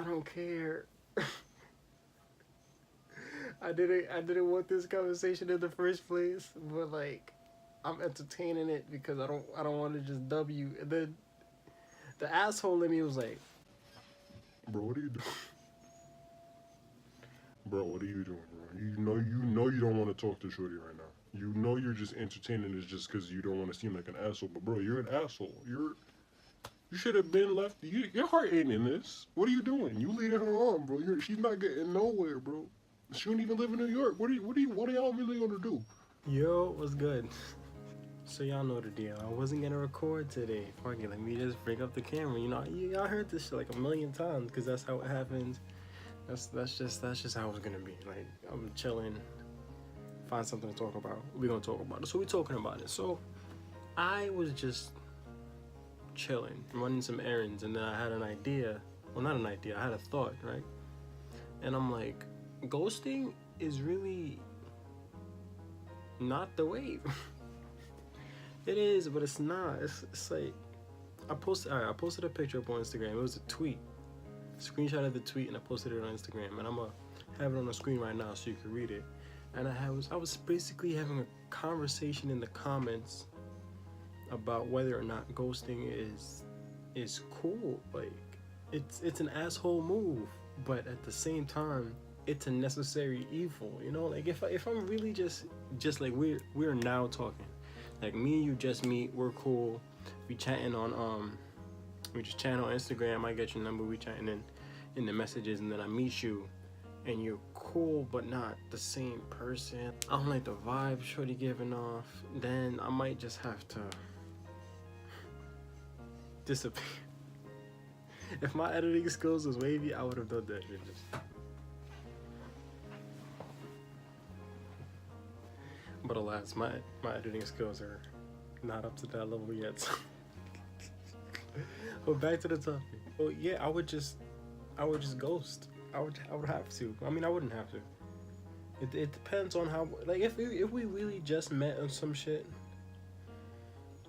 don't care. I didn't want this conversation in the first place, but like I'm entertaining it because I don't want to just W. And then the asshole in me was like, Bro, what are you doing? Bro, what are you doing, bro? You know you don't want to talk to Shorty right now. You know you're just entertaining this just because you don't want to seem like an asshole. But bro, you're an asshole. You should have been left. Your heart ain't in this. What are you doing? You leading her on, bro. She's not getting nowhere, bro. She don't even live in New York. What are y'all really gonna do? "Yo, what's good?" So y'all know the deal. I wasn't gonna record today. Fuck it, let me just bring up the camera. Y'all heard this shit like a million times because that's how it happens. That's just how it's gonna be. Like I'm chilling, find something to talk about. We're gonna talk about it. So we talking about it. So I was just chilling, running some errands, and then I had an idea. Well, not an idea. I had a thought, right? And I'm like, ghosting is really not the wave. It is, but it's not. It's like I posted a picture up on Instagram. It was a tweet, screenshot of the tweet, and I posted it on Instagram. And I'm gonna have it on the screen right now so you can read it. And I was basically having a conversation in the comments about whether or not ghosting is cool. Like it's an asshole move, but at the same time, it's a necessary evil. Like if I'm really just like we're now talking, like me and you just meet, we're cool, we chatting on we just chatting on Instagram. I get your number, we chatting in the messages, and then I meet you, and you're cool but not the same person. I don't like the vibe shorty giving off. Then I might just have to disappear. If my editing skills was wavy, I would have done that. But alas, my editing skills are not up to that level yet. So. But back to the topic. Well, yeah, I would just ghost. I would have to. I mean, I wouldn't have to. It depends on how. Like if we really just met on some shit,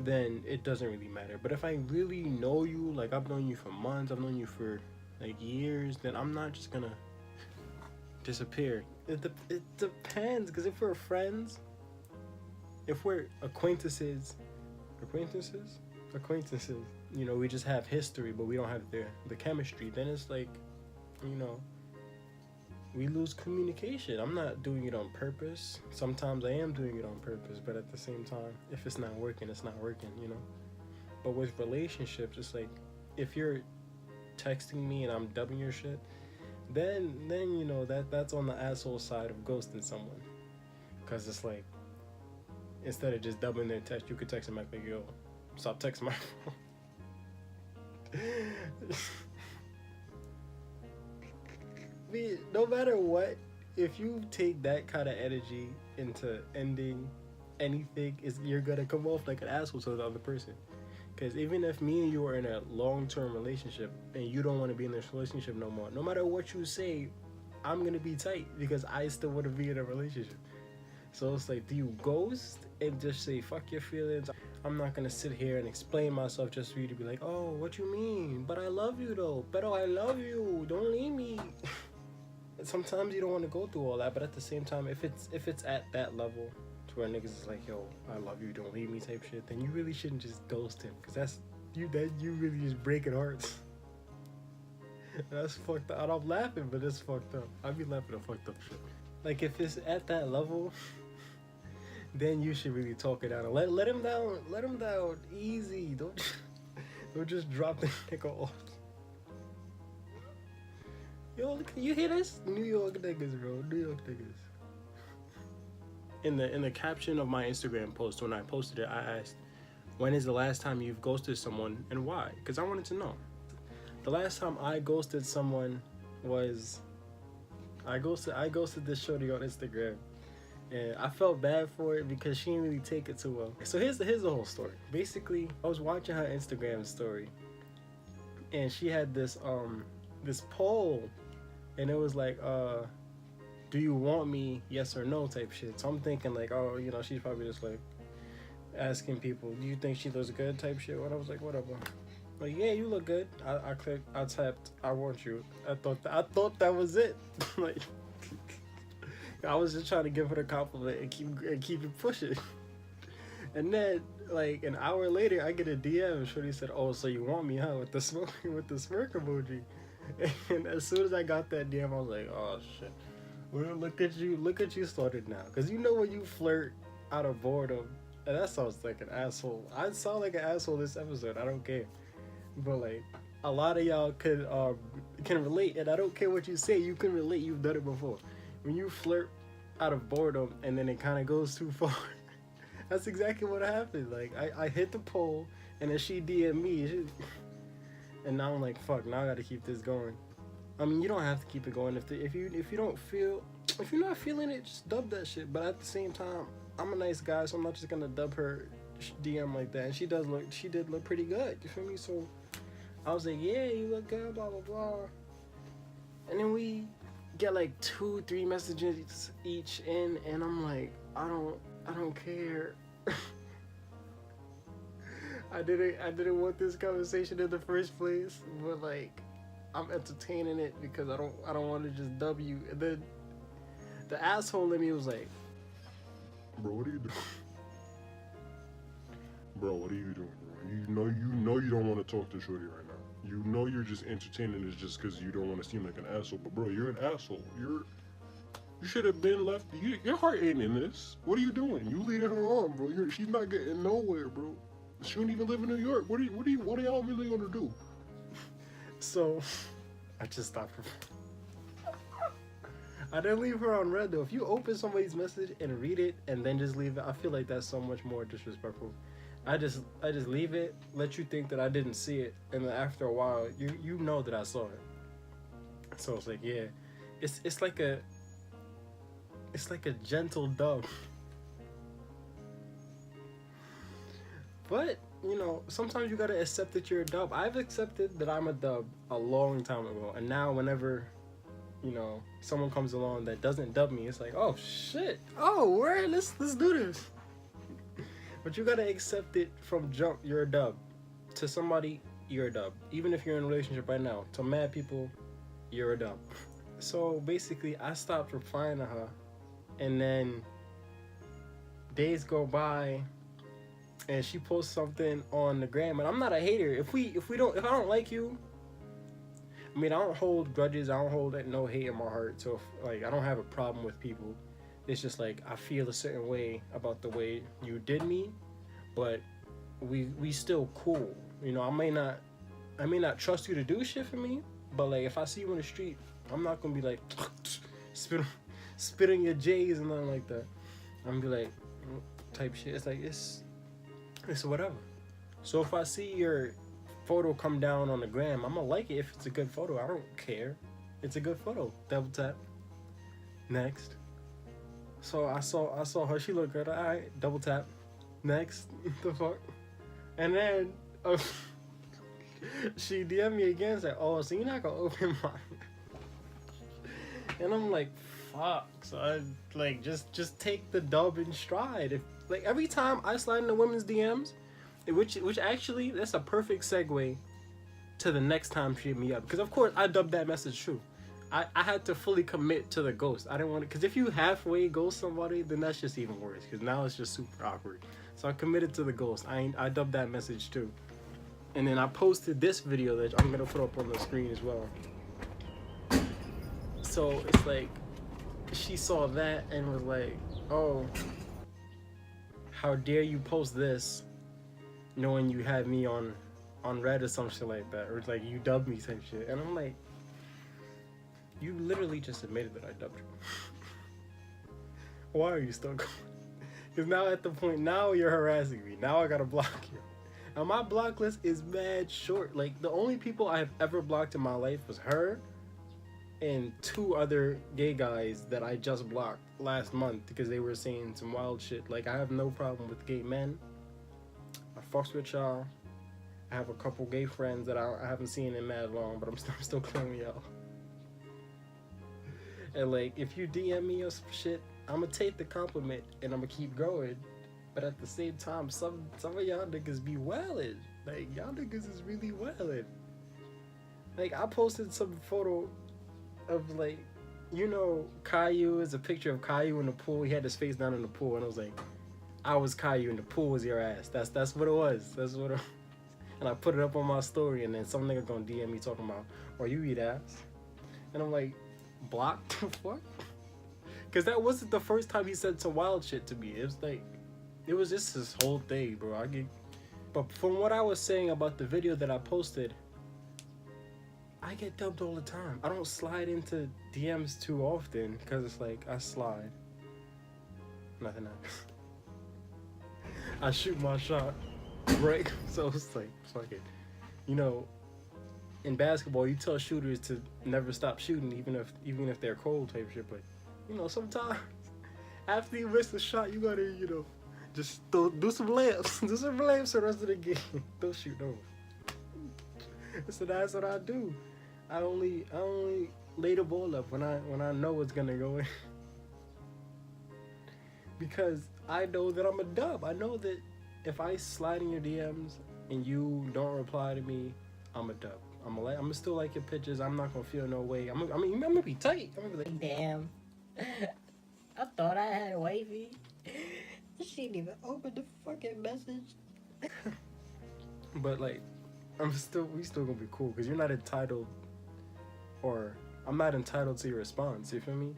then it doesn't really matter. But if I really know you, like I've known you for months, I've known you for like years, then I'm not just gonna disappear. It depends, because if we're friends, if we're acquaintances, we just have history, but we don't have the chemistry, then it's like, we lose communication. I'm not doing it on purpose. Sometimes I am doing it on purpose, but at the same time, if it's not working, it's not working. But with relationships, it's like, if you're texting me and I'm dubbing your shit, then that's on the asshole side of ghosting someone. Because it's like, instead of just dubbing their text, you could text them back like, yo, stop texting my phone. No matter what, if you take that kind of energy into ending anything, you're gonna come off like an asshole to the other person. Because even if me and you are in a long-term relationship and you don't want to be in this relationship no more, no matter what you say, I'm gonna be tight because I still want to be in a relationship. So it's like, do you ghost and just say fuck your feelings? I'm not gonna sit here and explain myself just for you to be like, oh, what you mean? But I love you though. Pero I love you. Don't leave me. Sometimes you don't want to go through all that, but at the same time, if it's at that level to where niggas is like, yo, I love you, don't leave me type shit, then you really shouldn't just ghost him, because you really just breaking hearts. That's fucked up. And I'm laughing, but it's fucked up. I be laughing at fucked up shit. Like if it's at that level, then you should really talk it out and let him down. Let him down easy. Don't just drop the nigga off. Yo, you hear this? New York niggas, bro. New York niggas. In the caption of my Instagram post, when I posted it, I asked, when is the last time you've ghosted someone and why? Because I wanted to know. The last time I ghosted someone was, I ghosted this shorty on Instagram. And I felt bad for it because she didn't really take it too well. So here's the whole story. Basically, I was watching her Instagram story, and she had this poll, and it was like, do you want me, yes or no type shit. So I'm thinking like, oh, she's probably just like asking people, do you think she looks good type shit. And I was like, whatever. Like, yeah, you look good. I clicked, I tapped, I want you. I thought that was it. Like, I was just trying to give her a compliment and keep it pushing. And then, like an hour later, I get a DM. And Shorty said, "Oh, so you want me, huh?" With the smoke, with the smirk emoji. And as soon as I got that DM, I was like, "Oh shit! Well, look at you started now." Because you know when you flirt out of boredom, and that sounds like an asshole. I sound like an asshole this episode. I don't care, but like a lot of y'all can relate, and I don't care what you say. You can relate. You've done it before. When you flirt out of boredom, and then it kind of goes too far. That's exactly what happened. Like I hit the pole, and then she DM me, and now I'm like, fuck. Now I got to keep this going. I mean, you don't have to keep it going if you don't feel if you're not feeling it, just dub that shit. But at the same time, I'm a nice guy, so I'm not just gonna dub her DM like that. And she did look pretty good. You feel me? So I was like, yeah, you look good, blah blah blah. And then we get like 2-3 messages each in, and I'm like, I don't care. I didn't want this conversation in the first place, but like I'm entertaining it because I don't want to just dub you. And then the asshole in me was like, Bro, what are you doing? Bro, what are you doing, bro? You know you don't want to talk to Shorty right now. You know you're just entertaining this just because you don't want to seem like an asshole. But bro, you're an asshole. You should have been left. Your heart ain't in this. What are you doing? You leading her on, bro. She's not getting nowhere, bro. She don't even live in New York. What are y'all really gonna do? so I just stopped her. I didn't leave her on red though. If you open somebody's message and read it and then just leave it, I feel like that's so much more disrespectful. I just leave it, let you think that I didn't see it, and then after a while, you know that I saw it. So it's like, yeah, it's like a gentle dub. But you know, sometimes you gotta accept that you're a dub. I've accepted that I'm a dub a long time ago, and now whenever you know someone comes along that doesn't dub me, it's like, oh shit, oh word, let's do this. But you gotta accept it from jump. You're a dub. To somebody, you're a dub. Even if you're in a relationship right now, to mad people, you're a dub. So basically, I stopped replying to her, and then days go by, and she posts something on the gram, and I'm not a hater. If I don't like you, I mean, I don't hold grudges. I don't hold no hate in my heart. So like, I don't have a problem with people. It's just like I feel a certain way about the way you did me, but we still cool. You know, I may not trust you to do shit for me, but like if I see you on the street, I'm not gonna be like spit on your J's and nothing like that. I'm gonna be like type shit. It's like it's whatever. So if I see your photo come down on the gram, I'm gonna like it if it's a good photo. I don't care. It's a good photo. Double tap. Next. So I saw her. She looked good. All right, double tap. Next, the fuck. And then she DM me again. Said, "Oh, so you're not gonna open mine?" And I'm like, "Fuck." So I like just take the dub in stride. If like every time I slide into women's DMs, which actually that's a perfect segue to the next time she hit me up, because of course I dubbed that message true. I had to fully commit to the ghost. I didn't want to, because if you halfway ghost somebody, then that's just even worse, because now it's just super awkward. So I committed to the ghost. I dubbed that message too. And then I posted this video that I'm going to put up on the screen as well. So it's like, she saw that and was like, oh, how dare you post this knowing you had me on red or some shit like that. Or like, you dubbed me type shit. And I'm like, you literally just admitted that I dubbed you. Why are you still going? Because now at the point, now you're harassing me. Now I gotta block you. Now my block list is mad short. Like, the only people I have ever blocked in my life was her and 2 other gay guys that I just blocked last month because they were saying some wild shit. Like, I have no problem with gay men. I fucks with y'all. I have a couple gay friends that I haven't seen in mad long, but I'm still clowning y'all. And like, if you DM me or some shit, I'm gonna take the compliment and I'm gonna keep going. But at the same time, some of y'all niggas be wildin'. Like, y'all niggas is really wildin'. Like, I posted some photo of, like, you know, Caillou is a picture of Caillou in the pool. He had his face down in the pool, and I was like, I was Caillou, and the pool was your ass. That's what it was. That's what it. And I put it up on my story, and then some nigga gonna DM me talking about, "Oh, you eat ass," and I'm like, blocked? What? Because that wasn't the first time he said some wild shit to me. It was like, it was just this whole thing, bro. But from what I was saying about the video that I posted, I get dubbed all the time. I don't slide into DMs too often because it's like I slide. Nothing else. I shoot my shot, right? So it's like, fuck it. You know, in basketball, you tell shooters to never stop shooting, even if they're cold type shit. But you know, sometimes after you miss the shot, you gotta, you know, just do some layups, do some layups the rest of the game. Don't shoot those. So that's what I do. I only lay the ball up when I know it's gonna go in. Because I know that I'm a dub. I know that if I slide in your DMs and you don't reply to me, I'm a dub. I'm gonna still like your pictures. I'm not gonna feel no way. I'm gonna be tight. I'm gonna be like, damn. I thought I had a wavy. She didn't even open the fucking message. but like, we still gonna be cool because you're not entitled, or I'm not entitled to your response. You feel me?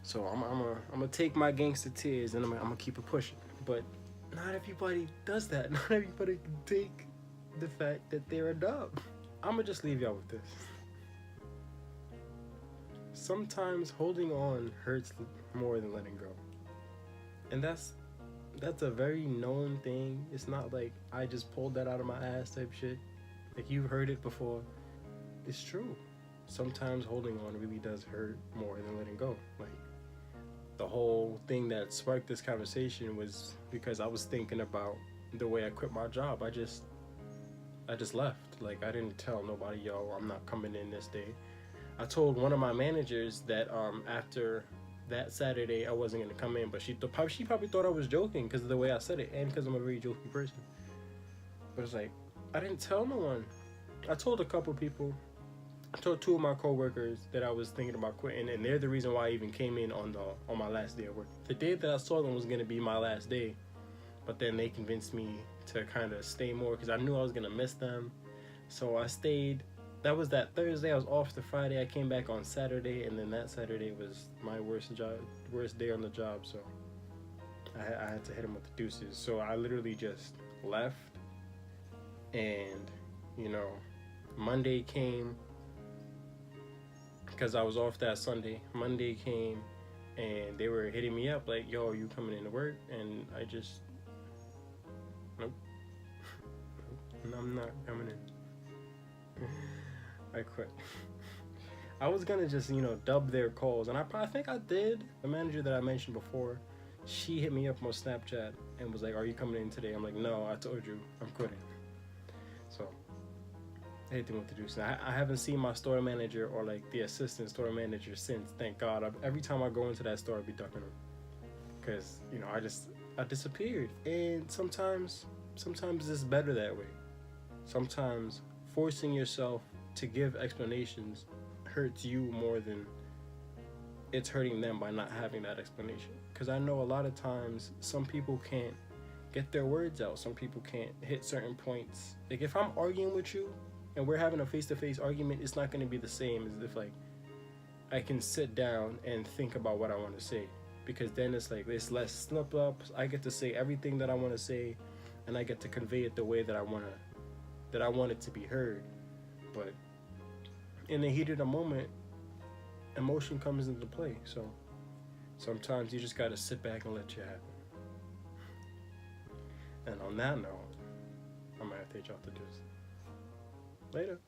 So I'm gonna take my gangster tears and I'm gonna keep it pushing. But not everybody does that. Not everybody can take the fact that they're a dub. I'm gonna just leave y'all with this. Sometimes holding on hurts more than letting go. And that's a very known thing. It's not like I just pulled that out of my ass type shit. Like, you've heard it before. It's true. Sometimes holding on really does hurt more than letting go. Like, the whole thing that sparked this conversation was because I was thinking about the way I quit my job. I just left. Like, I didn't tell nobody, yo, I'm not coming in this day. I told one of my managers that after that Saturday I wasn't gonna come in, but she probably thought I was joking because of the way I said it and because I'm a very joking person. But it's like, I didn't tell no one. I told a couple people. I told two of my coworkers that I was thinking about quitting, and they're the reason why I even came in on my last day of work. The day that I saw them was gonna be my last day, but then they convinced me to kind of stay more because I knew I was gonna miss them. So I stayed. That was that Thursday. I was off the Friday. I came back on Saturday, and then that Saturday was my worst day on the job. So I had to hit him with the deuces. So I literally just left, and you know, Monday came because I was off that Sunday. Monday came, and they were hitting me up like, "Yo, are you coming into work?" And I just, nope, I'm not coming in. I quit. I was gonna just, you know, dub their calls, and I think I did. The manager that I mentioned before, she hit me up on Snapchat and was like, "Are you coming in today?" I'm like, "No, I told you, I'm quitting." So I hit them with the juice. I haven't seen my store manager or like the assistant store manager since. Thank God. Every time I go into that store, I be ducking them because, you know, I disappeared. And sometimes it's better that way. Sometimes forcing yourself to give explanations hurts you more than it's hurting them by not having that explanation. Because I know a lot of times some people can't get their words out. Some people can't hit certain points. Like, if I'm arguing with you and we're having a face-to-face argument, it's not going to be the same as if, like, I can sit down and think about what I want to say. Because then it's like, there's less slip-ups. I get to say everything that I want to say, and I get to convey it the way that I want it to be heard. But in the heat of the moment, emotion comes into play. So sometimes you just gotta sit back and let it happen. And on that note, I'm gonna have to hit y'all to do this. Later.